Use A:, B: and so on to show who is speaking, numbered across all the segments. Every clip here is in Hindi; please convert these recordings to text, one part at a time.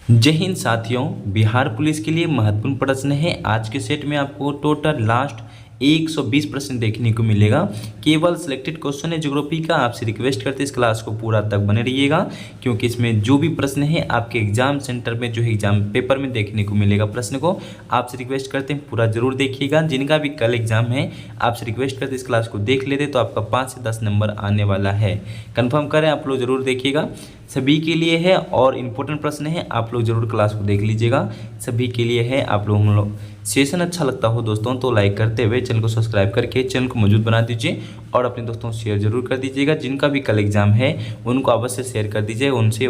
A: जय हिंद साथियों। बिहार पुलिस के लिए महत्वपूर्ण प्रश्न है। आज के सेट में आपको टोटल लास्ट 120 प्रश्न देखने को मिलेगा। केवल सिलेक्टेड क्वेश्चन है ज्योग्राफी का। आपसे रिक्वेस्ट करते हैं इस क्लास को पूरा तक बने रहिएगा, क्योंकि इसमें जो भी प्रश्न है आपके एग्जाम सेंटर में जो है एग्जाम पेपर में देखने को मिलेगा प्रश्न को। आपसे रिक्वेस्ट करते हैं पूरा जरूर देखिएगा। जिनका भी कल एग्जाम है आपसे रिक्वेस्ट करते हैं इस क्लास को देख लेते तो आपका 5 से 10 नंबर आने वाला है। कन्फर्म करें, आप लोग जरूर देखिएगा। सभी के लिए है और इम्पोर्टेंट प्रश्न है, आप लोग जरूर क्लास को देख लीजिएगा। सभी के लिए है। आप लोग हम लोग सेशन अच्छा लगता हो दोस्तों तो लाइक करते हुए चैनल को सब्सक्राइब करके चैनल को मौजूद बना दीजिए और अपने दोस्तों को शेयर जरूर कर दीजिएगा। जिनका भी कल एग्जाम है उनको अवश्य शेयर कर दीजिए, उनसे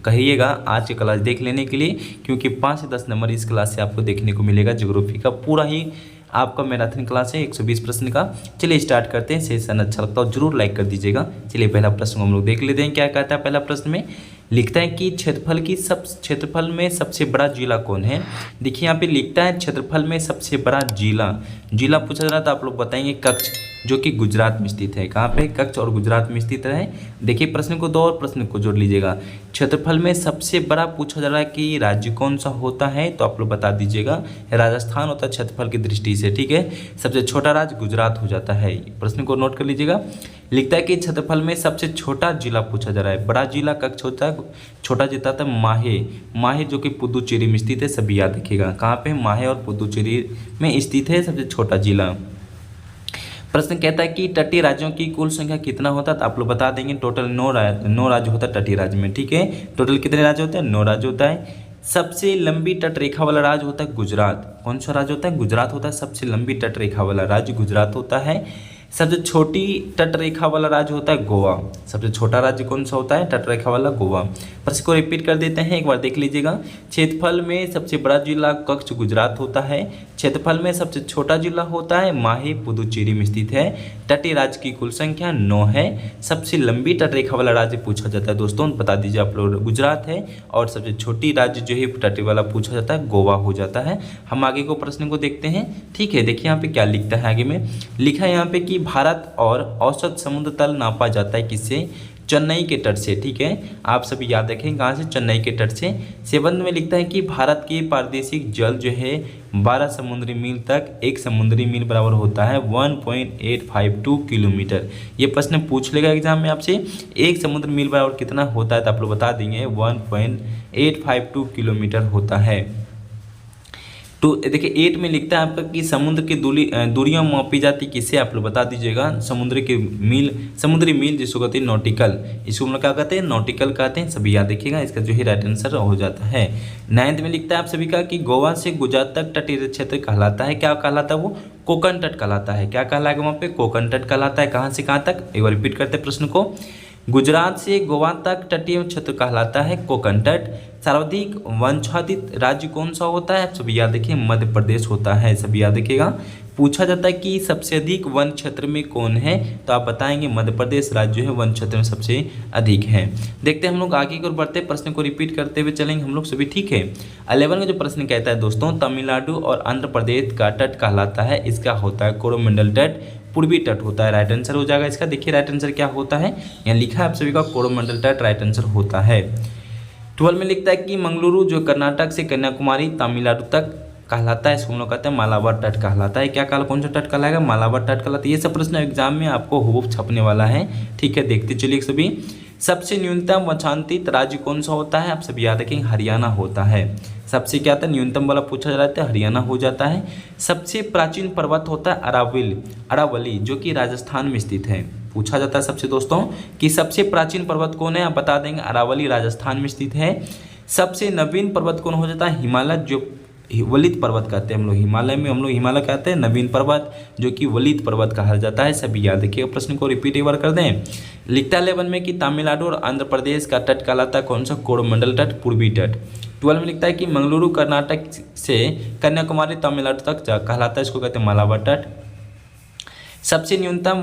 A: कहिएगा आज की क्लास देख लेने के लिए, क्योंकि 5 से 10 नंबर इस क्लास से आपको देखने को मिलेगा। ज्योग्राफी का पूरा ही आपका मैराथन क्लास है 120 प्रश्न का। चलिए स्टार्ट करते हैं। सेशन अच्छा लगता हो जरूर लाइक कर दीजिएगा। चलिए पहला प्रश्न हम लोग देख लेते हैं क्या कहता है। पहला प्रश्न में लिखता है कि क्षेत्रफल में सबसे बड़ा जिला कौन है। देखिए यहाँ पे लिखता है क्षेत्रफल में सबसे बड़ा जिला पूछा जा रहा था। आप लोग बताएंगे कच्छ, जो कि गुजरात में स्थित है। कहाँ पे? कच्छ और गुजरात में स्थित है। देखिए प्रश्न को दो और प्रश्न को जोड़ लीजिएगा। क्षेत्रफल में सबसे बड़ा पूछा जा रहा है कि राज्य कौन सा होता है, तो आप लोग बता दीजिएगा राजस्थान होता है क्षेत्रफल की दृष्टि से। ठीक है, सबसे छोटा राज्य गुजरात हो जाता है। प्रश्न को नोट कर लीजिएगा। लिखता है कि क्षेत्रफल में सबसे छोटा जिला पूछा जा रहा है। बड़ा जिला कच्छ होता है, छोटा जिला था माहे जो कि पुदुचेरी में स्थित है। सभी याद रखिएगा कहाँ पे? माहे और पुदुचेरी में स्थित है सबसे छोटा जिला। प्रश्न कहता है कि तटीय राज्यों की कुल संख्या कितना होता है, तो आप लोग बता देंगे टोटल 9 राज्य होता है तटीय राज्य में। ठीक है, टोटल कितने राज्य होते हैं? 9 राज्य होता है। सबसे लंबी तट रेखा वाला राज्य होता है गुजरात। कौन सा राज्य होता है? गुजरात होता है। सबसे लंबी तट रेखा वाला राज्य गुजरात होता है। सबसे छोटी तट रेखा वाला राज्य होता है गोवा। सबसे छोटा राज्य कौन सा होता है? तट रेखा वाला गोवा। प्रश्न को रिपीट कर देते हैं, एक बार देख लीजिएगा। क्षेत्रफल में सबसे बड़ा जिला कच्छ गुजरात होता है। क्षेत्रफल में सबसे छोटा जिला होता है माहे पुदुचेरी में स्थित है। तटीय राज्य की कुल संख्या 9 है। सबसे लंबी तट रेखा वाला राज्य पूछा जाता है दोस्तों, बता दीजिए आप लोग गुजरात है। और सबसे छोटी राज्य जो है तटीय वाला पूछा जाता है गोवा हो जाता है। हम आगे को प्रश्न को देखते हैं। ठीक है, देखिए यहाँ पे क्या लिखता है। आगे में लिखा है यहाँ पे कि भारत और औसत समुद्र तल नापा जाता है किससे? चेन्नई के तट से। ठीक है, आप सभी याद रखें कहाँ से? चेन्नई के तट से। सेवंत में लिखता है कि भारत के पारदेशिक जल जो है 12 समुद्री मील तक, एक समुद्री मील बराबर होता है 1.852 किलोमीटर। ये प्रश्न पूछ लेगा एग्जाम में आपसे, एक समुद्र मील बराबर कितना होता है, तो आप लोग बता देंगे 1.852 किलोमीटर होता है। तो देखिए 8 में लिखता है आपका कि समुद्र की दूरियां मापी जाती किससे, आप लोग बता दीजिएगा। समुद्री मील जिसको कहते हैं नॉटिकल, इसको हम लोग क्या कहते हैं? नॉटिकल कहते हैं। सभी याद रखिएगा, इसका जो है राइट आंसर हो जाता है। 9th में लिखता है आप सभी का कि गोवा से गुजरात तक तटीय क्षेत्र कहलाता है। क्या कहलाता है वो? कोकण तट कहलाता है। क्या कहलाएगा वहाँ पे? कोकण तट कहलाता है। कहाँ से कहाँ तक? एक बार रिपीट करते हैं प्रश्न को। गुजरात से गोवा तक तटीय क्षेत्र कहलाता है कोकण तट। सर्वाधिक वनाच्छादित राज्य कौन सा होता है? सभी याद रखिए मध्य प्रदेश होता है। सभी याद रखिएगा। पूछा जाता है कि सबसे अधिक वन क्षेत्र में कौन है, तो आप बताएंगे मध्य प्रदेश राज्य जो है वन क्षेत्र में सबसे अधिक है। देखते हैं हम लोग आगे की ओर बढ़ते, प्रश्न को रिपीट करते हुए चलेंगे हम लोग सभी। ठीक है, 11 का जो प्रश्न कहता है दोस्तों, तमिलनाडु और आंध्र प्रदेश का तट कहलाता है। इसका होता है कोरोमंडल तट, पूर्वी तट होता है। राइट आंसर हो जाएगा इसका। देखिए राइट आंसर क्या होता है, यहाँ लिखा है आप सभी का कोरोमंडल तट राइट आंसर होता है। 12 में लिखता है कि मंगलुरु जो कर्नाटक से कन्याकुमारी तमिलनाडु तक कहलाता है, इसको हम लोग कहते हैं मालाबार तट कहलाता है। क्या कौन सा तट कहलाएगा? मालाबार तट कहलाता है। ये सब प्रश्न एग्जाम में आपको हुबहू छपने वाला है। ठीक है, देखते चलिए सभी। सबसे न्यूनतम वनाच्छादित राज्य कौन सा होता है? आप सभी याद रखेंगे हरियाणा होता है। सबसे क्या था न्यूनतम वाला पूछा जा रहा था, हरियाणा हो जाता है। सबसे प्राचीन पर्वत होता है अरावली, जो कि राजस्थान में स्थित है। पूछा जाता है सबसे दोस्तों कि सबसे प्राचीन पर्वत कौन है, आप बता देंगे अरावली राजस्थान में स्थित है। सबसे नवीन पर्वत कौन हो जाता है? हिमालय, जो वलित पर्वत कहते हैं हम लोग। हिमालय में हम लोग हिमालय कहते हैं, नवीन पर्वत जो कि वलित पर्वत कहा जाता है। सभी याद रखिएगा। प्रश्न को रिपीट एक बार कर दें। लिखता है 11 में कि तमिलनाडु और आंध्र प्रदेश का तट कहलाता है कौन सा? कोरोमंडल तट, पूर्वी तट। 12 में लिखता है कि मंगलुरु कर्नाटक से कन्याकुमारी तमिलनाडु तक कहलाता है, इसको कहते हैं मालाबार तट। सबसे न्यूनतम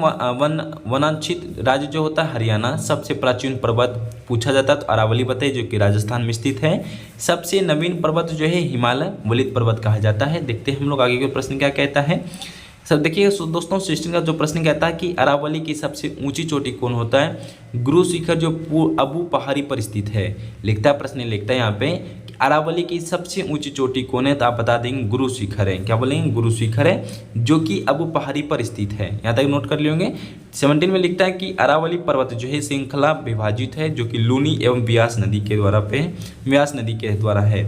A: वनाच्छित राज्य जो होता है हरियाणा। सबसे प्राचीन पर्वत पूछा जाता है तो अरावली बताइए, जो कि राजस्थान में स्थित है। सबसे नवीन पर्वत जो है हिमालय वलित पर्वत कहा जाता है। देखते हैं हम लोग आगे का प्रश्न क्या कहता है। सब देखिए दोस्तों, 16 का जो प्रश्न कहता है कि अरावली की सबसे ऊंची चोटी कौन होता है? गुरु शिखर जो अबू पहाड़ी पर स्थित है। लिखता है प्रश्न लिखता है यहाँ पे अरावली की सबसे ऊंची चोटी कौन है, तो आप बता देंगे गुरु शिखर है। क्या बोलेंगे, गुरु शिखर है, जो कि अबू पहाड़ी पर स्थित है। यहाँ तक नोट कर लेंगे। 17 में लिखता है कि अरावली पर्वत जो है श्रृंखला विभाजित है, जो कि लूनी एवं ब्यास नदी के द्वारा है।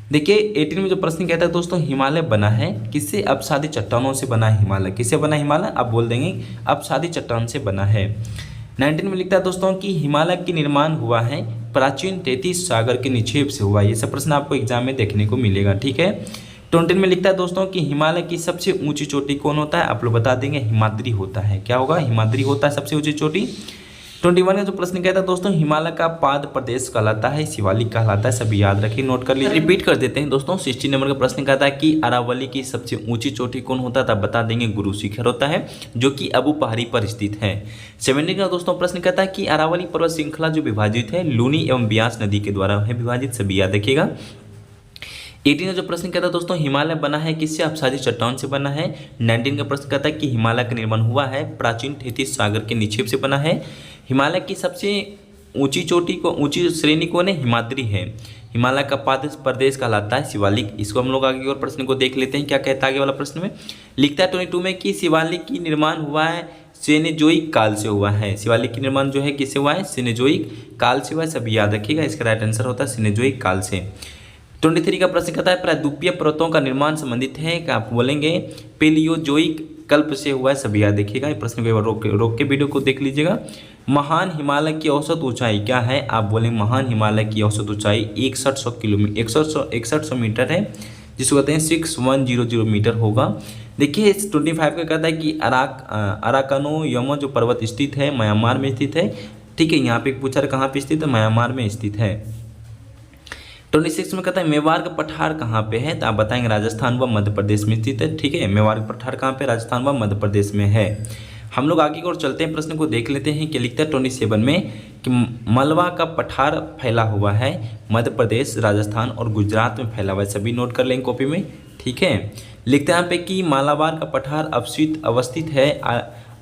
A: देखिए 18 में जो प्रश्न कहता है दोस्तों, हिमालय बना है किससे, अपसादी चट्टानों से बना है हिमालय। किससे बना हिमालय, आप बोल देंगे अपसादी चट्टान से बना है। 19 में लिखता है दोस्तों कि हिमालय की निर्माण हुआ है प्राचीन 33 सागर के निक्षेप से हुआ। ये सब प्रश्न आपको एग्जाम में देखने को मिलेगा, ठीक है। 20 में लिखता है दोस्तों कि हिमालय की सबसे ऊंची चोटी कौन होता है, आप लोग बता देंगे हिमाद्री होता है। क्या होगा, हिमाद्री होता है सबसे ऊंची चोटी। 21 में जो प्रश्न कहता है दोस्तों, हिमालय का पाद प्रदेश कहलाता है, शिवालिक कहलाता है। सभी याद रखिए, नोट कर लीजिए। रिपीट कर देते हैं दोस्तों। 16 नंबर का प्रश्न कहता है कि अरावली की सबसे ऊंची चोटी कौन होता है, तब बता देंगे गुरु शिखर होता है, जो कि अबू पहाड़ी पर स्थित है। 17 का दोस्तों प्रश्न कहता है कि अरावली पर्वत श्रृंखला जो विभाजित है लूनी एवं ब्यास नदी के द्वारा है विभाजित। सभी याद रखिएगा। 18 का जो प्रश्न कहता है दोस्तों, हिमालय बना है किससे, अपसादी चट्टान से बना है। 19 का प्रश्न कहता है कि हिमालय का निर्माण हुआ है प्राचीन 33 सागर के निक्षेप से बना है। हिमालय की सबसे ऊंची चोटी को ऊंची श्रेणी कौन है, हिमाद्री है। हिमालय का पाद प्रदेश कहलाता है शिवालिक। इसको हम लोग आगे और प्रश्न को देख लेते हैं, क्या कहता है आगे वाला प्रश्न में। लिखता है 22 में कि शिवालिक की निर्माण हुआ है सेनेजोइक काल से हुआ है। शिवालिक की निर्माण जो है किससे हुआ है, सेनेजोइक काल से हुआ है। सभी याद रखिएगा, इसका राइट आंसर होता है सेनेजोइक काल से। 23 का प्रश्न कहता है प्रायद्वीपीय पर्वतों का निर्माण संबंधित है, क्या आप बोलेंगे पेलियोजोइक कल्प से हुआ है। सभी याद देखिएगा, प्रश्न को रोक के वीडियो को देख लीजिएगा। महान हिमालय की औसत ऊंचाई क्या है, आप बोलेंगे महान हिमालय की औसत ऊंचाई 6100 किलोमीटर 6100 मीटर है, जिसको कहते हैं 6100 मीटर होगा। देखिए 25 का कहता है कि अराकानो यमो जो पर्वत स्थित है म्यांमार में स्थित है, ठीक है। यहाँ पे पूछा कहाँ पे स्थित है, म्यांमार में स्थित है। 26 में कहता है मेवाड़ का पठार कहाँ पे है, तो आप बताएंगे राजस्थान व मध्य प्रदेश में स्थित है, ठीक है। मेवाड़ का पठार कहाँ पे, राजस्थान व मध्य प्रदेश में है। हम लोग आगे की ओर चलते हैं, प्रश्न को देख लेते हैं। क्या लिखता है 27 में कि मलवा का पठार फैला हुआ है मध्य प्रदेश, राजस्थान और गुजरात में फैला हुआ है। सभी नोट कर लेंगे कॉपी में, ठीक है। लिखते हैं यहाँ पे कि मालाबार का पठार अवस्थित है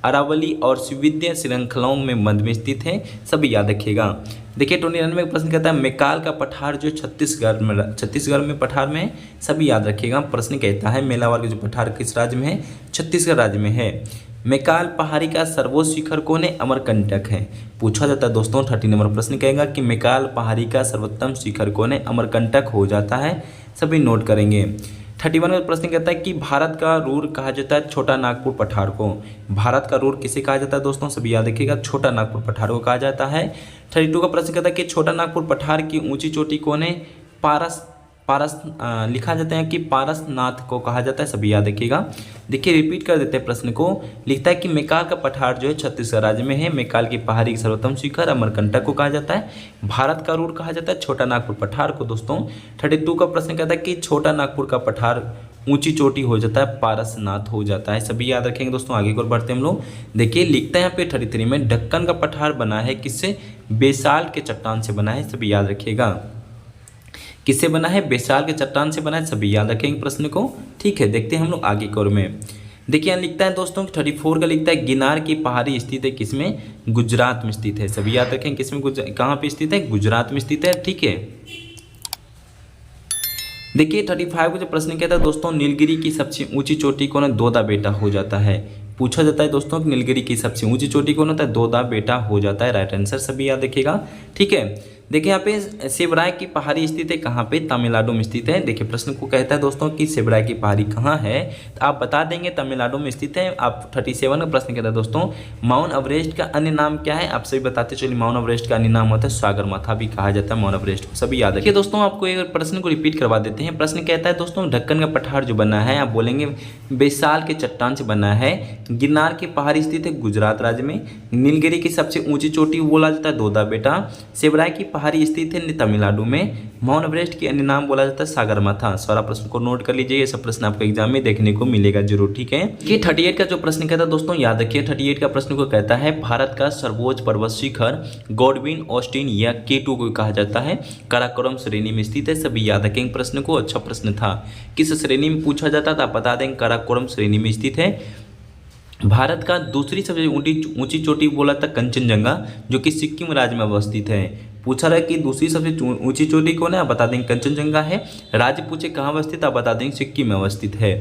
A: अरावली और विविध श्रृंखलाओं में मध्य में स्थित है। सभी याद रखिएगा। देखिए 29 में प्रश्न कहता है मेकाल का पठार जो छत्तीसगढ़ में पठार में है। सभी याद रखिएगा। प्रश्न कहता है मेलावार का जो पठार किस राज्य में है, छत्तीसगढ़ राज्य में है। मेकाल पहाड़ी का सर्वोच्च शिखर कौन है, अमरकंटक है। पूछा जाता है दोस्तों 30 नंबर प्रश्न कहेगा कि मेकाल पहाड़ी का सर्वोत्तम शिखर कौन है, अमरकंटक हो जाता है। सभी नोट करेंगे। 31 में प्रश्न कहता है कि भारत का रूर कहा जाता है छोटा नागपुर पठार को। भारत का रूर किसे कहा जाता है दोस्तों, सभी याद रखिएगा, छोटा नागपुर पठार को कहा जाता है। 32 का प्रश्न कहता है कि छोटा नागपुर पठार की ऊंची चोटी कौन है, पारस लिखा जाता है कि पारसनाथ को कहा जाता है। सभी याद रखिएगा। देखिए रिपीट कर देते हैं प्रश्न को। लिखता है कि मेकाल का पठार जो है छत्तीसगढ़ राज्य में है। मेकाल की पहाड़ी की सर्वोत्तम शिखर अमरकंटक को कहा जाता है। भारत का रूर कहा जाता है छोटा नागपुर पठार को दोस्तों। 32 का प्रश्न कहता है कि छोटा नागपुर का पठार ऊंची चोटी हो जाता है, पारसनाथ हो जाता है। सभी याद रखेंगे दोस्तों। आगे की ओर बढ़ते हैं हम लोग। देखिए लिखता है यहाँ पे 33 में ढक्कन का पठार बना है किससे, बेसाल्ट के चट्टान से बना है। सभी याद रखिएगा। किससे बना है, बेसाल्ट के चट्टान से बना है। सभी याद रखेंगे प्रश्न को, ठीक है। देखते हैं हम लोग आगे की ओर में। देखिए यहाँ लिखता है दोस्तों 34 का लिखता है गिनार की पहाड़ी स्थित है किसमें, गुजरात में स्थित है। सभी याद रखेंगे किसमें, कहाँ पे स्थित है, गुजरात में स्थित है, ठीक है। देखिए 35 का जो प्रश्न कहता है दोस्तों नीलगिरी की सबसे ऊंची चोटी कौन है, दोदा बेटा हो जाता है। पूछा जाता है दोस्तों कि नीलगिरी की सबसे ऊंची चोटी कौन होता है, दोदा बेटा हो जाता है। राइट आंसर सभी याद रखिएगा, ठीक है। देखिए यहाँ पे शिवराय की पहाड़ी स्थित है कहाँ पे, तमिलनाडु में स्थित है। देखिए प्रश्न को कहता है दोस्तों कि शिवराय की पहाड़ी कहाँ है, तो आप बता देंगे तमिलनाडु में स्थित है। आप 37 का प्रश्न कहता है दोस्तों माउंट एवरेस्ट का अन्य नाम क्या है, आप सभी बताते चलिए। माउंट एवरेस्ट का अन्य नाम होता है सागरमाथा भी कहा जाता है माउंट एवरेस्ट को। सभी याद रखिए दोस्तों। आपको एक प्रश्न को रिपीट करवा देते हैं। प्रश्न कहता है दोस्तों ढक्कन का पठार जो बना है, आप बोलेंगे बेसाल्ट के चट्टान से बना है। गिरनार की पहाड़ी स्थित है गुजरात राज्य में। नीलगिरी की सबसे ऊंची चोटी बोला जाता है दोदा बेटा। शिवराय की पहाड़ी स्थित है तमिलनाडु में। माउंट एवरेस्ट के अन्य नाम बोला जाता है सागरमाथा। सारा प्रश्न को नोट कर लीजिए, ये सब प्रश्न आपको एग्जाम में देखने को मिलेगा जरूर, ठीक है। ये 38 का जो प्रश्न कहता है दोस्तों याद रखिए। 38 का प्रश्न को कहता है भारत का सर्वोच्च पर्वत शिखर गॉडविन ऑस्टिन या K2 को कहा जाता है, काराकोरम श्रेणी में स्थित है। सभी याद रखेंगे प्रश्न को, अच्छा प्रश्न था। किस श्रेणी में पूछा जाता था, बता देंगे काराकोरम श्रेणी में स्थित है। भारत का दूसरी सबसे ऊंची चोटी बोला था कंचनजंगा, जो कि सिक्किम राज्य में अवस्थित है। पूछा रहा है कि दूसरी सबसे ऊंची चोटी कौन है, आप बता देंगे कंचनजंगा है। राज्य पूछे कहाँ अवस्थित, आप बता देंगे सिक्किम में अवस्थित है।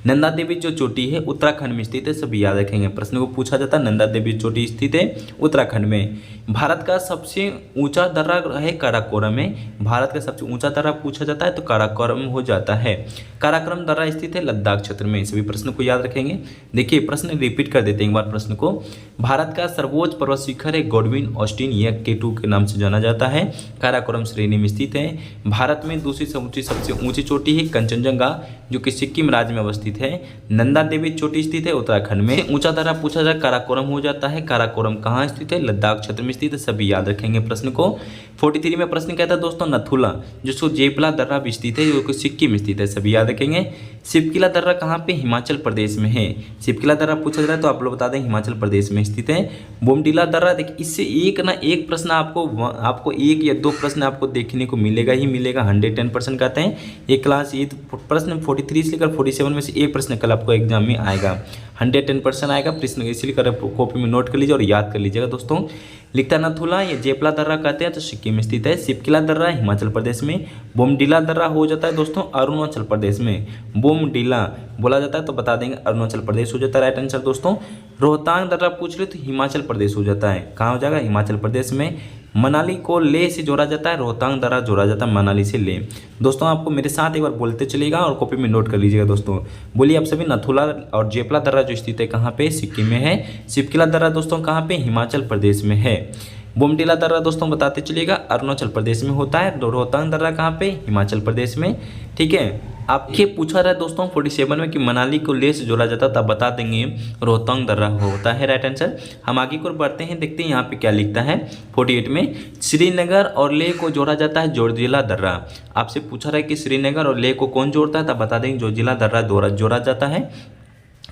A: नंदा देवी जो चोटी है उत्तराखंड में स्थित है, सभी याद रखेंगे, प्रश्न को पूछा जाता है। नंदा देवी चोटी स्थित है उत्तराखंड में। भारत का सबसे ऊंचा दर्रा है काराकोरम में। भारत का सबसे ऊंचा दर्रा पूछा जाता है तो काराकोरम हो जाता है। काराकोरम दर्रा स्थित है लद्दाख क्षेत्र में। सभी प्रश्न को याद रखेंगे। देखिए प्रश्न रिपीट कर देते हैं एक बार प्रश्न को। भारत का सर्वोच्च पर्वत शिखर है गॉडविन ऑस्टिन, यह K2 के नाम से जाना जाता है, काराकोरम श्रेणी में स्थित है। भारत में दूसरी सबसे ऊंची चोटी है कंचनजंगा, जो कि सिक्किम राज्य में अवस्थित है। नंदा देवी चोटी स्थित है उत्तराखंड में। ऊंचा दर्रा पूछा जाए काराकोरम हो जाता है। काराकोरम कहाँ स्थित है, लद्दाख क्षेत्र में स्थित है, सभी याद रखेंगे प्रश्न को। 43 में प्रश्न कहता है दोस्तों नथुला, जिसको जेपला दर्रा भी स्थित है, जो कि सिक्किम में स्थित है, सभी याद रखेंगे। शिवकिला दर्रा कहाँ पे, हिमाचल प्रदेश में है। शिवकिला दर्रा पूछा जाए तो आप लोग बता दें हिमाचल प्रदेश में स्थित है। बोमडिला दर्रा, देखिए इससे एक प्रश्न आपको एक या दो प्रश्न आपको देखने को मिलेगा ही मिलेगा, 110% कहते हैं। ये क्लास ये प्रश्न 43 से लेकर 47 में से एक प्रश्न कल आपको एग्जाम में आएगा, 110% आएगा प्रश्न, इसलिए कर कॉपी में नोट कर लीजिए और याद कर लीजिएगा दोस्तों। लिखता नथुला या जेपला दर्रा कहते हैं तो सिक्किम में स्थित है। शिवकिला दर्रा हिमाचल प्रदेश में। बोमडिला दर्रा हो जाता है दोस्तों अरुणाचल प्रदेश में। बोमडिला बोला जाता है तो बता देंगे अरुणाचल प्रदेश हो जाता है राइट आंसर दोस्तों। रोहतांग दर्रा पूछ ले तो हिमाचल प्रदेश हो जाता है, कहाँ हो जाएगा, हिमाचल प्रदेश में। मनाली को ले से जोड़ा जाता है, रोहतांग दर्रा जोड़ा जाता है मनाली से ले। दोस्तों आपको मेरे साथ एक बार बोलते चलेगा और कॉपी में नोट कर लीजिएगा दोस्तों। बोलिए आप सभी, नथुला और जेपला दर्रा जो स्थित है कहाँ पे, सिक्किम में है। शिवकिला दर्रा दोस्तों कहाँ पे, हिमाचल प्रदेश में है। बोमडिला दर्रा दोस्तों बताते चलिएगा अरुणाचल प्रदेश में होता है। रोहतांग दर्रा कहाँ पे, हिमाचल प्रदेश में। ठीक है, आपके पूछा रहा है दोस्तों 47 में कि मनाली को ले से जोड़ा जाता, तब बता देंगे रोहतांग दर्रा होता है राइट आंसर। हम आगे को बढ़ते हैं, देखते हैं यहाँ पे क्या लिखता है। 48 में श्रीनगर और लेह को जोड़ा जाता है जोजिला दर्रा। आपसे पूछा रहा है कि श्रीनगर और लेह को कौन जोड़ता है, तब बता देंगे जोजिला दर्रा जोड़ा जाता है।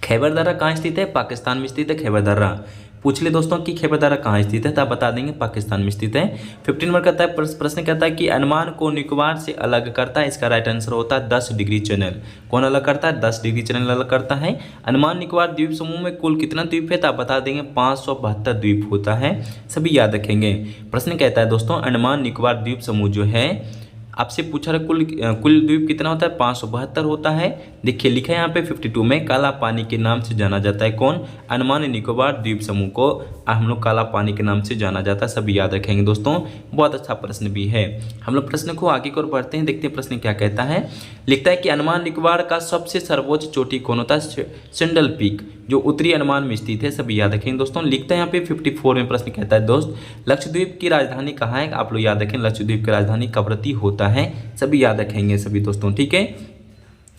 A: खैबर दर्रा कहाँ स्थित है, पाकिस्तान में स्थित है खैबर दर्रा। पूछ ले दोस्तों कि खैबर दर्रा कहाँ स्थित है, तो आप बता देंगे पाकिस्तान में स्थित है। 15 नंबर कहता है प्रश्न कहता है कि अंडमान को निकोबार से अलग करता है, इसका राइट आंसर होता है 10 डिग्री चैनल। कौन अलग करता है, 10 डिग्री चैनल अलग करता है। अंडमान निकोबार द्वीप समूह में कुल कितना द्वीप है, तो आप बता देंगे 572 द्वीप होता है, सभी याद रखेंगे। प्रश्न कहता है दोस्तों अंडमान निकोबार द्वीप समूह जो है, आपसे पूछा रहा कुल द्वीप कितना होता है, 572 होता है। देखिए लिखा है यहाँ पे 52 में काला पानी के नाम से जाना जाता है, कौन, अंडमान निकोबार द्वीप समूह को हम लोग काला पानी के नाम से जाना जाता है, सभी याद रखेंगे दोस्तों। बहुत अच्छा प्रश्न भी है। हम लोग प्रश्न को आगे की ओर बढ़ते हैं, देखते हैं प्रश्न क्या कहता है। लिखता है कि अंडमान निकोबार का सबसे सर्वोच्च चोटी कौन होता है, सेंडल पीक, जो उत्तरी अंडमान में स्थित है, सभी याद रखेंगे दोस्तों। लिखता है यहाँ पे 54 में प्रश्न कहता है दोस्त लक्षद्वीप की राजधानी कहाँ है, आप लोग याद रखें लक्षद्वीप की राजधानी कवरत्ती होता है, सभी याद रखेंगे सभी दोस्तों। ठीक है,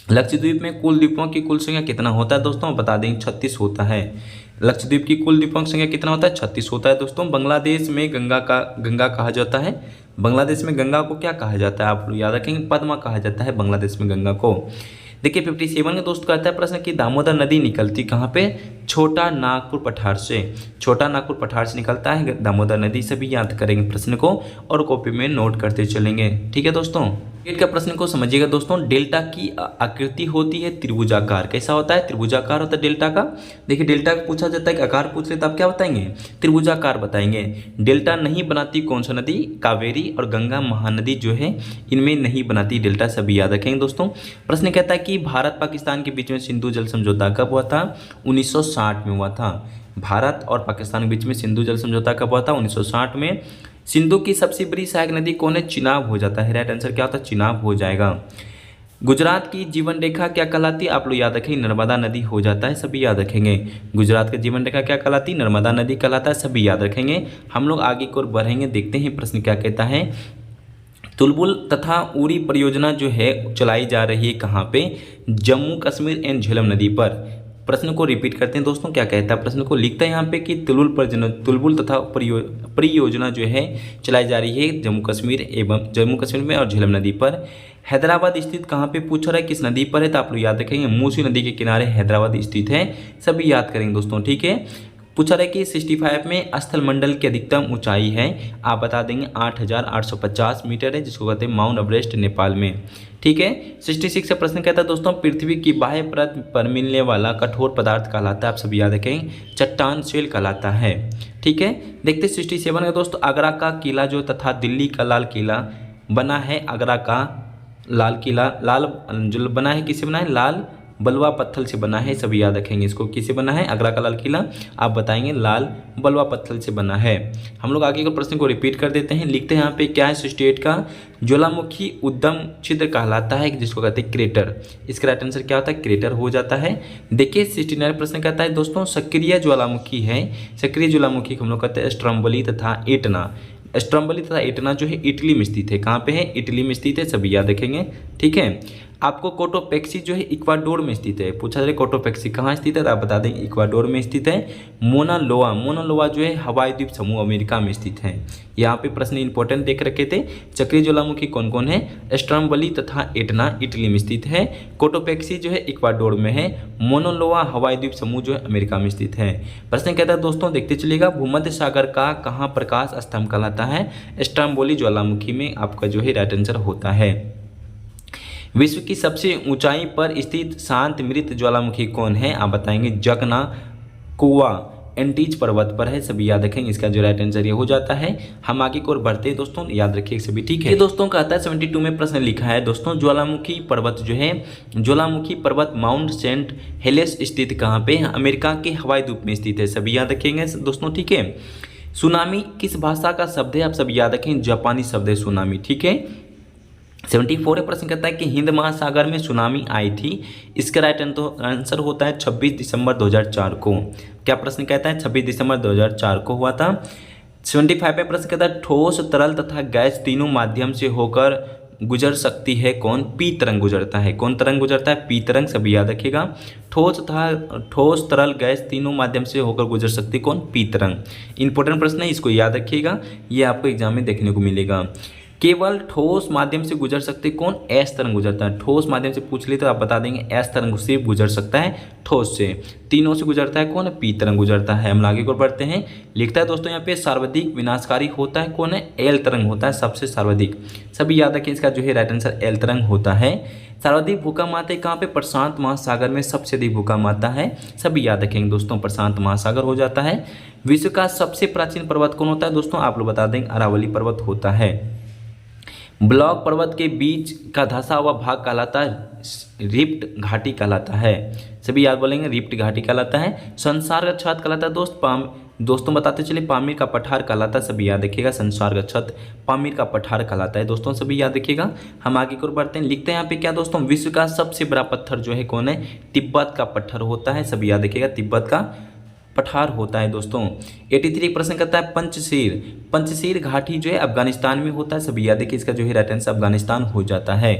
A: लक्षद्वीप में कुल द्वीपों की कुल संख्या कितना होता है दोस्तों, बता देंगे 36 होता है। लक्षद्वीप की कुल द्वीपों की संख्या कितना होता है, 36 होता है दोस्तों। बांग्लादेश में गंगा कहा जाता है, बांग्लादेश में गंगा को क्या कहा जाता है, आप लोग याद रखेंगे पद्मा कहा जाता है बांग्लादेश में गंगा को। देखिए 57 के दोस्त कहता है प्रश्न कि दामोदर नदी निकलती कहाँ पे, छोटा नागपुर पठार से। छोटा नागपुर पठार से निकलता है दामोदर नदी, सभी याद करेंगे प्रश्न को और कॉपी में नोट करते चलेंगे। ठीक है दोस्तों, डेल्टा का प्रश्न को समझिएगा दोस्तों। डेल्टा की आकृति होती है त्रिभुजाकार, कैसा होता है, त्रिभुजाकार होता है डेल्टा का। देखिए डेल्टा का पूछा जाता है कि आकार पूछ ले तो आप क्या बताएंगे, त्रिभुजाकार बताएंगे। डेल्टा नहीं बनाती कौन सा नदी, कावेरी और गंगा महानदी जो है इनमें नहीं बनाती डेल्टा, सभी याद रखेंगे दोस्तों। प्रश्न कहता है कि भारत पाकिस्तान के बीच में सिंधु जल समझौता कब हुआ था, 1960 में हुआ था। भारत और पाकिस्तान के बीच में सिंधु जल समझौता कब हुआ था, 1960 में। सिंधु की सबसे बड़ी सहायक नदी कौन है, चिनाब हो जाता है, राइट आंसर क्या होता है, चिनाब हो जाएगा। गुजरात की जीवन रेखा क्या कहलाती है, आप लोग याद रखेंगे नर्मदा नदी हो जाता है, सभी याद रखेंगे। गुजरात की जीवन रेखा क्या कहलाती है, नर्मदा नदी कहलाता है, सभी याद रखेंगे। हम लोग आगे की ओर बढ़ेंगे, देखते हैं प्रश्न क्या कहता है। तुलबुल तथा उरी परियोजना जो है चलाई जा रही है कहाँ पे, जम्मू कश्मीर एंड झेलम नदी पर। प्रश्न को रिपीट करते हैं दोस्तों, क्या कहता है प्रश्न को। लिखता है यहाँ पे कि तुलबुल तथा परियोजना जो है चलाई जा रही है जम्मू कश्मीर में और झेलम नदी पर। हैदराबाद स्थित कहाँ पे पूछ रहा है, किस नदी पर है, तो आप लोग याद रखेंगे मूसी नदी के किनारे हैदराबाद स्थित है, सभी याद करेंगे दोस्तों। ठीक है, पूछा रहा है कि 65 में स्थल मंडल की अधिकतम ऊंचाई है, आप बता देंगे 8,850 मीटर है, जिसको कहते हैं माउंट एवरेस्ट नेपाल में। ठीक है। 66 का प्रश्न कहता है दोस्तों, पृथ्वी की बाह्य परत पर मिलने वाला कठोर पदार्थ कहलाता है, आप सब याद रखें, चट्टान शेल कहलाता है। ठीक है। देखते 67 का दोस्तों, आगरा का किला जो तथा दिल्ली का लाल किला बना है, आगरा का लाल किला लाल जो बना है, किससे बना है, लाल बलुआ पत्थर से बना है, सभी याद रखेंगे इसको, किससे बना है, आगरा का लाल किला, आप बताएंगे लाल बलुआ पत्थर से बना है। हम लोग आगे के प्रश्न को रिपीट कर देते हैं, लिखते हैं यहाँ पे, क्या है 68 का, ज्वालामुखी उद्गम छिद्र कहलाता है, जिसको कहते हैं क्रेटर। इसका राइट आंसर क्या होता है, क्रेटर हो जाता है। देखिए 69 प्रश्न कहता है दोस्तों, सक्रिय ज्वालामुखी है, सक्रिय ज्वालामुखी को हम लोग कहते हैं स्ट्रम्बली तथा एटना। स्ट्रम्बली तथा एटना जो है इटली में स्थित है, कहाँ पे है, इटली में स्थित है, सभी याद रखेंगे। ठीक है। आपको कोटोपेक्सी जो है इक्वाडोर में स्थित है, पूछा जाए कोटोपेक्सी कहाँ स्थित है, तो आप बता दें इक्वाडोर में स्थित है। मोना लोआ जो है हवाई द्वीप समूह अमेरिका में स्थित है। यहाँ पे प्रश्न इंपॉर्टेंट देख रखे थे, चक्रीय ज्वालामुखी कौन कौन है, स्ट्रम्बली तथा एटना इटली में स्थित है, कोटोपेक्सी जो है इक्वाडोर में है, मोना लोआ हवाई द्वीप समूह जो है अमेरिका में स्थित है। प्रश्न कहता है दोस्तों, देखते चलिएगा, भूमध्य सागर का कहाँ प्रकाश स्तंभ कहलाता है, स्ट्रम्बोली ज्वालामुखी में आपका जो है राइट आंसर होता है। विश्व की सबसे ऊंचाई पर स्थित शांत मृत ज्वालामुखी कौन है, आप बताएंगे, जगना कुआ एंटीज पर्वत पर है, सभी याद रखेंगे, इसका जो राइट आंसर ये हो जाता है। हम आगे की ओर बढ़ते हैं दोस्तों, याद रखिए सभी। ठीक है। ये दोस्तों कहता है 72 में प्रश्न लिखा है दोस्तों, ज्वालामुखी पर्वत जो है, ज्वालामुखी पर्वत माउंट सेंट हेलेस स्थित कहाँ पे, अमेरिका के हवाई द्वीप में स्थित है, सभी याद रखेंगे दोस्तों। ठीक है। सुनामी किस भाषा का शब्द है, आप सब याद रखें, जापानी शब्द है सुनामी। ठीक है। 74 प्रश्न कहता है कि हिंद महासागर में सुनामी आई थी, इसका राइट आंसर होता है 26 दिसंबर 2004 को। क्या प्रश्न कहता है, 26 दिसंबर 2004 को हुआ था। 75 में प्रश्न कहता है, ठोस तरल तथा गैस तीनों माध्यम से होकर गुजर सकती है कौन, पी तरंग गुजरता है, कौन तरंग गुजरता है, पी तरंग, सभी याद रखिएगा। ठोस तरल गैस तीनों माध्यम से होकर गुजर सकती है कौन, पी तरंग। इंपॉर्टेंट प्रश्न है, इसको याद रखिएगा, ये आपको एग्जाम में देखने को मिलेगा। केवल ठोस माध्यम से गुजर सकते कौन, एस तरंग गुजरता है, ठोस माध्यम से पूछ ले तो आप बता देंगे एस तरंग से गुजर सकता है, ठोस से। तीनों से गुजरता है कौन, पी तरंग गुजरता है। हम आगे को बढ़ते हैं, लिखता है दोस्तों यहाँ पे, सर्वाधिक विनाशकारी होता है कौन है, एल तरंग होता है सबसे सर्वाधिक, सभी याद रखें, इसका जो है राइट आंसर एल तरंग होता है। सर्वाधिक भूकंप आते हैं कहाँ पे, प्रशांत महासागर में सबसे अधिक भूकंप आता है, सभी याद रखेंगे दोस्तों, प्रशांत महासागर हो जाता है। विश्व का सबसे प्राचीन पर्वत कौन होता है दोस्तों, आप लोग बता देंगे, अरावली पर्वत होता है। ब्लॉक पर्वत के बीच का धंसा हुआ भाग कहलाता है, रिफ्ट घाटी कहलाता है, सभी याद बोलेंगे, रिफ्ट घाटी कहलाता है। संसार का छत कहलाता है दोस्तों बताते चलिए, पामीर का पठार कहलाता है, सभी याद रखिएगा, संसार का छत पामीर का पठार कहलाता है दोस्तों, सभी याद रखिएगा। हम आगे की ओर बढ़ते हैं, लिखते हैं यहाँ पे, क्या दोस्तों, विश्व का सबसे बड़ा पत्थर जो है कौन है, तिब्बत का पत्थर होता है, सभी याद रखिएगा, तिब्बत का पठार होता है दोस्तों। 83 प्रश्न करता है, पंचशीर घाटी जो है अफगानिस्तान में होता है, सभी याद रखिए, इसका जो है राइट आंसर अफगानिस्तान हो जाता है।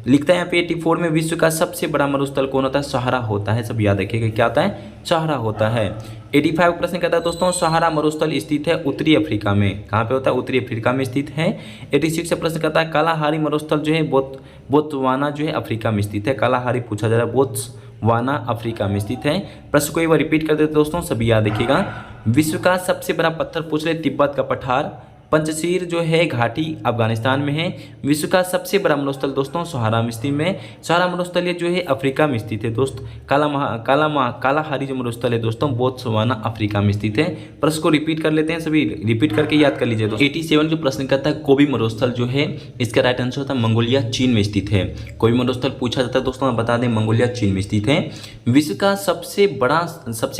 A: लिखता है यहाँ पे 84 में, विश्व का सबसे बड़ा मरुस्थल कौन होता है, सहारा होता है, सभी याद रखिएगा, क्या होता है, सहारा होता है। 85 प्रश्न कहता है दोस्तों, सहारा मरुस्थल स्थित है उत्तरी अफ्रीका में, कहाँ पे होता है, उत्तरी अफ्रीका में स्थित है। 86 प्रश्न कहता है, कालाहारी मरुस्थल जो है बोत्सवाना जो है अफ्रीका में स्थित है, कालाहारी पूछा जा रहा है, बोत्सवाना अफ्रीका में स्थित है। प्रश्न को एक बार रिपीट कर देते दोस्तों, सभी याद रखिएगा। विश्व का सबसे बड़ा पत्थर पूछ रहे, तिब्बत का पठार, पंचशीर जो है घाटी अफगानिस्तान में है। विश्व का सबसे बड़ा मरुस्थल दोस्तों सहारा में स्थित में, सहारा मरुस्थल ये जो है अफ्रीका में स्थित है दोस्त। कालाहारी जो मरुस्थल है दोस्तों बोत्सवाना अफ्रीका में स्थित है। प्रश्न को रिपीट कर लेते हैं, सभी रिपीट करके याद कर लीजिए दोस्तों। 87 जो प्रश्न करता है, कोबी मरुस्थल जो है इसका राइट आंसर होता है मंगोलिया चीन में स्थित है। कोबी मरुस्थल पूछा जाता है दोस्तों, बता दें मंगोलिया चीन में स्थित है। विश्व का सबसे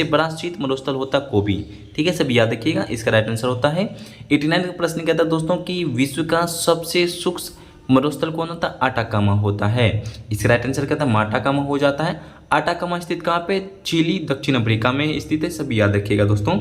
A: बड़ा शीत मरुस्थल होता है कोबी, ठीक है सभी याद रखिएगा, इसका राइट आंसर होता है। 89 का प्रश्न कहता है दोस्तों कि विश्व का सबसे सूक्ष्म मरुस्थल कौन होता है, आटाकामा होता है। इसका राइट आंसर कहता है माटाकामा हो जाता है। आटाकामा स्थित कहाँ पे, चिली दक्षिण अफ्रीका में स्थित है, सभी याद रखिएगा दोस्तों।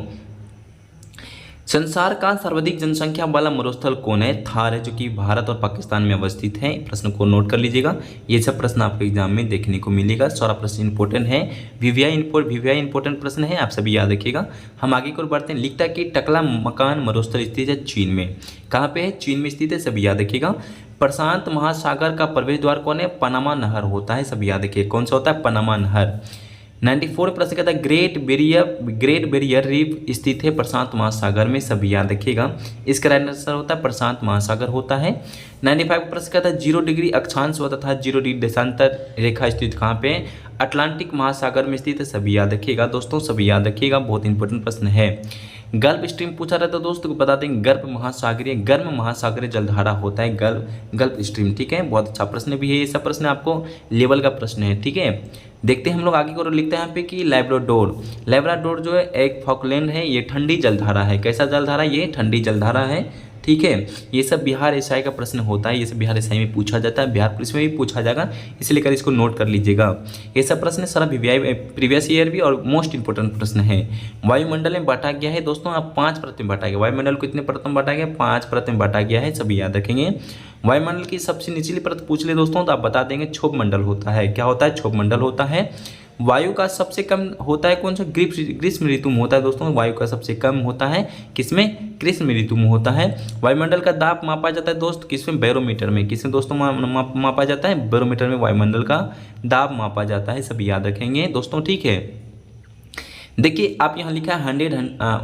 A: संसार का सर्वाधिक जनसंख्या वाला मरुस्थल कौन है, थार है, जो कि भारत और पाकिस्तान में अवस्थित है। प्रश्न को नोट कर लीजिएगा, ये सब प्रश्न आपके एग्जाम में देखने को मिलेगा। सारा प्रश्न इंपॉर्टेंट है, वीवीआई इंपॉर्टेंट प्रश्न है, आप सभी याद रखिएगा। हम आगे की ओर बढ़ते हैं। लिखता है कि टकला मकान मरुस्थल स्थित है चीन में, कहाँ पे है, चीन में स्थित है, सभी याद रखिएगा। प्रशांत महासागर का प्रवेश द्वार कौन है, पनामा नहर होता है, सभी याद रखिए, कौन सा होता है, पनामा नहर। 94 प्रश्न कहता है ग्रेट बैरियर रीफ स्थित है प्रशांत महासागर में, सभी याद रखिएगा। इसका राइट आंसर होता है प्रशांत महासागर होता है। 95 प्रश्न कहता है 0 डिग्री अक्षांश तथा 0 डिग्री देशांतर रेखा स्थित कहाँ पे? अटलांटिक महासागर में स्थित है, सभी याद रखिएगा दोस्तों, सभी याद रखिएगा, बहुत इंपॉर्टेंट प्रश्न है। गल्फ स्ट्रीम पूछा रहता है दोस्तों, बता देंगे गर्म महासागरीय जलधारा होता है गल्फ स्ट्रीम, ठीक है। बहुत अच्छा प्रश्न भी है, ये सब प्रश्न आपको लेवल का प्रश्न है, ठीक है। देखते हैं हम लोग आगे को, लिखते हैं यहाँ पे कि लैब्राडोर जो है एक फॉकलैंड है, ये ठंडी जलधारा है। कैसा जलधारा? ये ठंडी जलधारा है, ठीक है। ये सब बिहार एसआई का प्रश्न होता है, ये सब बिहार एसआई में पूछा जाता है, बिहार पुलिस में भी पूछा जाएगा, इसलिए कर इसको नोट कर लीजिएगा। ये सब प्रश्न सारा प्रीवियस ईयर भी और मोस्ट इंपोर्टेंट प्रश्न है। वायुमंडल में बांटा गया है दोस्तों, आप 5 परत में बांटा गया। वायुमंडल को कितने परत में बांटा गया? 5 परत में बांटा गया है, सभी याद रखेंगे। वायुमंडल की सबसे निचली परत पूछ ले दोस्तों तो आप बता देंगे क्षोभ मंडल होता है। क्या होता है? क्षोभ मंडल होता है। वायु का सबसे कम होता है कौन सा? ग्रीष्म ऋतु में होता है दोस्तों, वायु का सबसे कम होता है किसमें? ग्रीष्म ऋतु में होता है। वायुमंडल का दाब मापा जाता है दोस्त किसमें? बैरोमीटर में। किसमें दोस्तों मापा जाता है? बैरोमीटर में वायुमंडल का दाब मापा जाता है, सभी याद रखेंगे दोस्तों, ठीक है। देखिए आप यहाँ लिखा है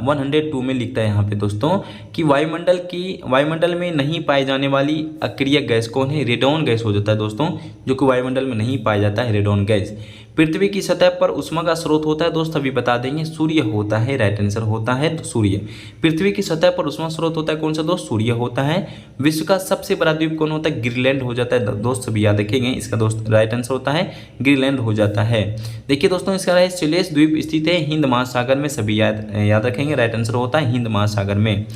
A: 102 में लिखता है यहाँ पे दोस्तों कि वायुमंडल में नहीं पाई जाने वाली अक्रिय गैस कौन है? रेडॉन गैस हो जाता है दोस्तों, जो कि वायुमंडल में नहीं पाया जाता है, रेडॉन गैस। पृथ्वी की सतह पर उष्मा का स्रोत होता है दोस्त, अभी बता देंगे सूर्य होता है, राइट आंसर होता है तो सूर्य। पृथ्वी की सतह पर उष्मा स्रोत होता है कौन सा दोस्त? सूर्य होता है। विश्व का सबसे बड़ा द्वीप कौन होता है? ग्रीनलैंड हो जाता है दोस्त, सभी याद रखेंगे, इसका दोस्त राइट आंसर होता है ग्रीनलैंड हो जाता है। देखिए दोस्तों इसका है सेलेस द्वीप स्थित है हिंद महासागर में, सभी याद रखेंगे, राइट आंसर होता है हिंद महासागर में।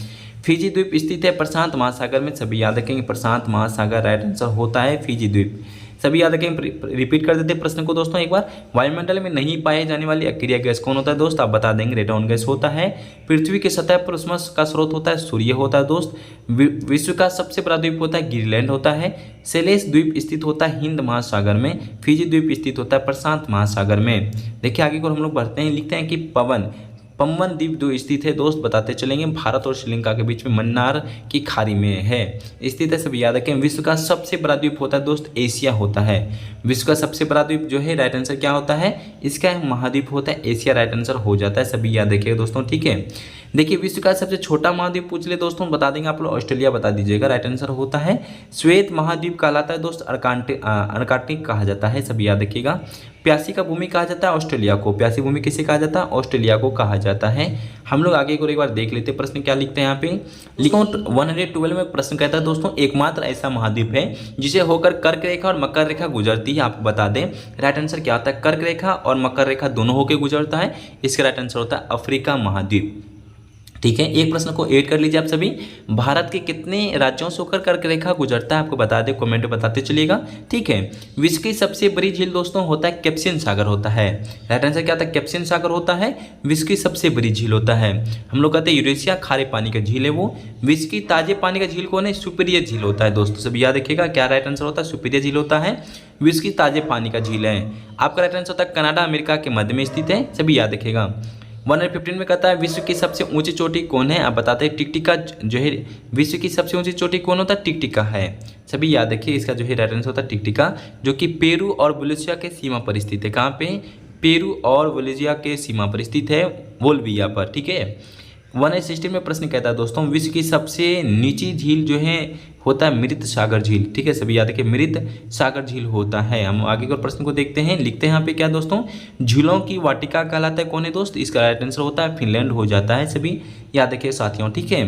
A: फिजी द्वीप स्थित है प्रशांत महासागर में, सभी याद रखेंगे प्रशांत महासागर, राइट आंसर होता है फिजी द्वीप, सभी याद रखेंगे। रिपीट कर देते हैं प्रश्न को दोस्तों एक बार। वायुमंडल में नहीं पाए जाने वाली अक्रिय गैस कौन होता है दोस्त? आप बता देंगे रेडॉन गैस होता है। पृथ्वी की सतह पर उष्मा का स्रोत होता है सूर्य होता है दोस्त। विश्व का सबसे बड़ा द्वीप होता है ग्रीनलैंड होता है। सेलेस द्वीप स्थित होता है हिंद महासागर में। फिजी द्वीप स्थित होता है प्रशांत महासागर में। देखिए आगे को हम लोग बढ़ते हैं, लिखते हैं कि पम्बन द्वीप जो स्थित है दोस्त बताते चलेंगे, भारत और श्रीलंका के बीच में मन्नार की खाड़ी में है स्थित है, सभी याद रखें। विश्व का सबसे बड़ा द्वीप होता है दोस्त एशिया होता है। विश्व का सबसे बड़ा द्वीप जो है राइट आंसर क्या होता है? इसका महाद्वीप होता है एशिया, राइट आंसर हो जाता है, सभी याद रखिएगा दोस्तों, ठीक है। देखिए विश्व का सबसे छोटा महाद्वीप पूछ ले दोस्तों, बता देंगे आप लोग ऑस्ट्रेलिया बता दीजिएगा, राइट आंसर होता है श्वेत महाद्वीप कहलाता है दोस्त, अर्कटिक कहा जाता है, सभी याद रखिएगा। प्यासी का भूमि कहा जाता है ऑस्ट्रेलिया को, प्यासी भूमि किसे कहा जाता है? ऑस्ट्रेलिया को कहा जाता है। हम लोग आगे को एक बार देख लेते हैं प्रश्न क्या लिखते हैं यहाँ पे। लिखो 112 में प्रश्न कहता है दोस्तों एकमात्र ऐसा महाद्वीप है जिसे होकर कर्क रेखा और मकर रेखा गुजरती है, आपको बता दें राइट आंसर क्या होता है? कर्क रेखा और मकर रेखा दोनों होकर गुजरता है, इसका राइट आंसर होता है अफ्रीका महाद्वीप, ठीक है। एक प्रश्न को ऐड कर लीजिए आप सभी। भारत के कितने राज्यों से होकर कर्क रेखा गुजरता है आपको बता दें, कमेंट में बताते चलिएगा, ठीक है। विश्व की सबसे बड़ी झील दोस्तों होता है कैप्सियन सागर होता है, राइट आंसर क्या होता है? कैप्सियन सागर होता है, विश्व की सबसे बड़ी झील होता है। हम लोग कहते हैं यूरेशिया खारे पानी का झील है वो। विश्व की ताजे पानी का झील कौन है? सुपीरियर झील होता है दोस्तों, सभी याद रखिएगा क्या राइट आंसर होता है? सुपीरियर झील होता है, विश्व की ताजे पानी का झील है। आपका राइट आंसर होता है कनाडा अमेरिका के मध्य में स्थित है, सभी याद रखिएगा। 115 में कहता है विश्व की सबसे ऊंची चोटी कौन है? आप बताते हैं टिकटिका जो है, विश्व की सबसे ऊंची चोटी कौन होता है? टिकटिका है, सभी याद रखिए, इसका जो है राइट आंसर होता है टिकटिका, जो कि पेरू और बोलिविया के सीमा पर स्थित है। कहाँ पे? पेरू और बोलिविया के सीमा पर स्थित है, बोलिविया पर, ठीक है। 116 में प्रश्न कहता है दोस्तों विश्व की सबसे नीची झील जो है होता है मृत सागर झील, ठीक है, सभी याद रखिए मृत सागर झील होता है। हम आगे के प्रश्न को देखते हैं, लिखते हैं यहाँ पे क्या दोस्तों? झीलों की वाटिका कहलाता है कौन है दोस्त? इसका राइट आंसर होता है फिनलैंड हो जाता है, सभी याद रखिए साथियों, ठीक है।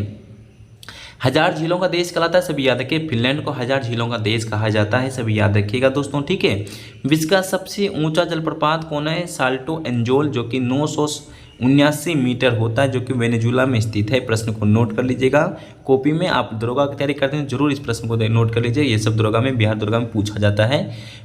A: 1000 झीलों का देश कहलाता है, सभी याद रखिए फिनलैंड को 1000 झीलों का देश कहा जाता है, सभी याद रखिएगा दोस्तों, ठीक है। विश्व का सबसे ऊंचा जलप्रपात कौन है? साल्टो एंजोल, जो कि 979 मीटर होता है, जो कि वेनेजुला में स्थित है। प्रश्न को नोट कर लीजिएगा कॉपी में, आप दरोगा की तैयारी करते हैं जरूर इस प्रश्न को नोट कर लीजिए, ये सब दरोगा में, बिहार दरोगा में पूछा जाता है।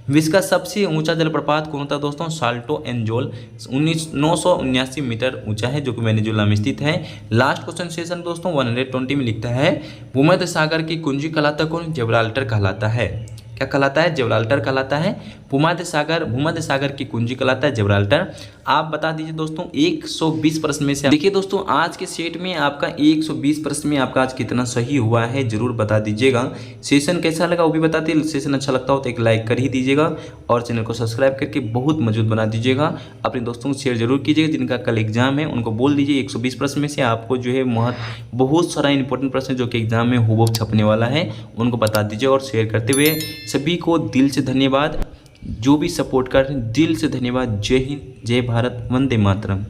A: विश्व का सबसे ऊंचा जलप्रपात कौन होता है दोस्तों? साल्टो एंजोल, 979 मीटर ऊंचा है, जो कि वेनेजुला में स्थित है। लास्ट क्वेश्चन सेशन दोस्तों 120 में लिखता है भूमध्य सागर की कुंजी कहलाता कौन? जिब्राल्टर कहलाता है। क्या कहलाता है? जिब्राल्टर कहलाता है। भूमध्य सागर की कुंजी कहलाता है जिब्राल्टर। आप बता दीजिए दोस्तों 120 प्रश्न में से देखिए दोस्तों आज के सेट में आपका 120 प्रश्न में आपका आज कितना सही हुआ है जरूर बता दीजिएगा। सेशन कैसा लगा वो भी बता दीजिए। सेशन अच्छा लगता हो तो एक लाइक कर ही दीजिएगा और चैनल को सब्सक्राइब करके बहुत मजबूत बना दीजिएगा। अपने दोस्तों को शेयर जरूर कीजिएगा जिनका कल एग्जाम है उनको बोल दीजिए 120 प्रश्न में से आपको जो है बहुत सारा इंपॉर्टेंट प्रश्न जो कि एग्जाम में हुबहू छपने वाला है उनको बता दीजिए। और शेयर करते हुए सभी को दिल से धन्यवाद, जो भी सपोर्ट कर रहे हैं दिल से धन्यवाद। जय हिंद, जय भारत, वंदे मातरम।